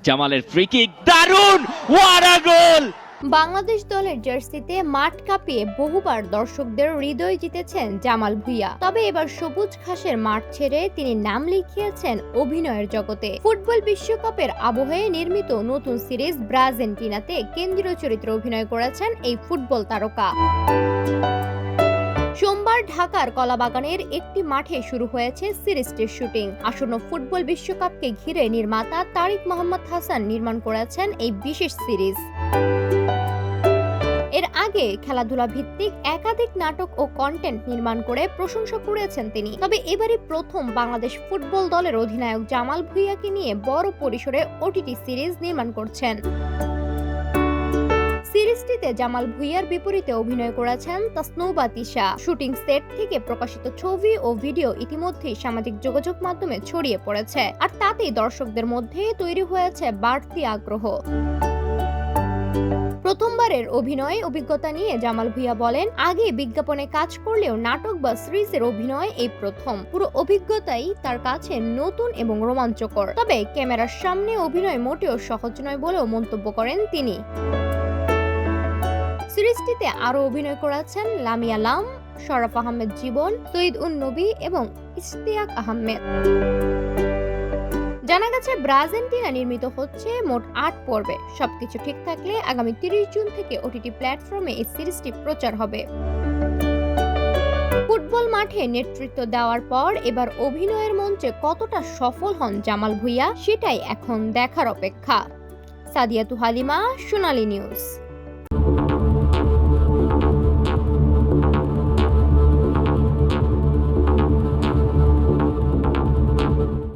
জামালের free kick, দারুণ, what a গোল! বাংলাদেশ দলের জার্সিতে মাঠ কাঁপিয়ে বহুবার দর্শকদের হৃদয় জিতেছেন জামাল ভুঁইয়া। তবে এবার সবুজ ঘাসের মাঠ ছেড়ে তিনি নাম লিখিয়েছেন অভিনয়ের জগতে। ফুটবল বিশ্বকাপের আবহে নির্মিত নতুন সিরিজ ব্রাজেন্টিনাতে কেন্দ্রীয় চরিত্রে অভিনয় করেছেন এই ফুটবল তারকা। সোমবার ঢাকার কলাবাগানের একটি মাঠে শুরু হয়েছে সিরিজটির শুটিং। আসন্ন ফুটবল বিশ্বকাপকে ঘিরে নির্মাতা তারিক মোহাম্মদ হাসান নির্মাণ করেছেন এই বিশেষ সিরিজ। এর আগে খেলাধুলা ভিত্তিক একাধিক নাটক ও কন্টেন্ট নির্মাণ করে প্রশংসা করেছেন তিনি। তবে এবারই প্রথম বাংলাদেশ ফুটবল দলের অধিনায়ক জামাল ভুঁইয়াকে নিয়ে বড় পরিসরে ওটিটি সিরিজ নির্মাণ করছেন। সিরিজটিতে জামাল ভুঁইয়ার বিপরীতে অভিনয় করেছেন তাসনুবা তিশা। শুটিং সেট থেকে প্রকাশিত ছবি ও ভিডিও ইতিমধ্যেই সামাজিক যোগাযোগ মাধ্যমে ছড়িয়ে পড়েছে, আর তাতেই দর্শকদের মধ্যে তৈরি হয়েছে বাড়তি আগ্রহ। প্রথমবারের অভিনয় অভিজ্ঞতা নিয়ে জামাল ভুঁইয়া বলেন, আগে বিজ্ঞাপনে কাজ করলেও নাটক বা সিরিজের অভিনয় এই প্রথম। পুরো অভিজ্ঞতাই তার কাছে নতুন এবং রোমাঞ্চকর। তবে ক্যামেরার সামনে অভিনয় মোটেও সহজ নয় বলেও মন্তব্য করেন তিনি। সিরিজটিতে আরো অভিনয় করেছেন লামিয়া লাম, শরাফ আহমেদ জীবন, সৈয়দ উন নবী এবং ইশতিয়াক আহমেদ। জানা গেছে ব্রাজেন্টিনা নির্মিত হচ্ছে মোট ৮ পর্বে। সবকিছু ঠিক থাকলে আগামী ৩০ জুন থেকে ওটিটি প্ল্যাটফর্মে এই সিরিজটি প্রচার হবে। ফুটবল মাঠে নেতৃত্ব দেওয়ার পর এবার অভিনয়ের মঞ্চে কতটা সফল হন জামাল ভুঁইয়া, সেটাই এখন দেখার অপেক্ষা। সাদিয়াতু হালিমা, সোনালী নিউজ।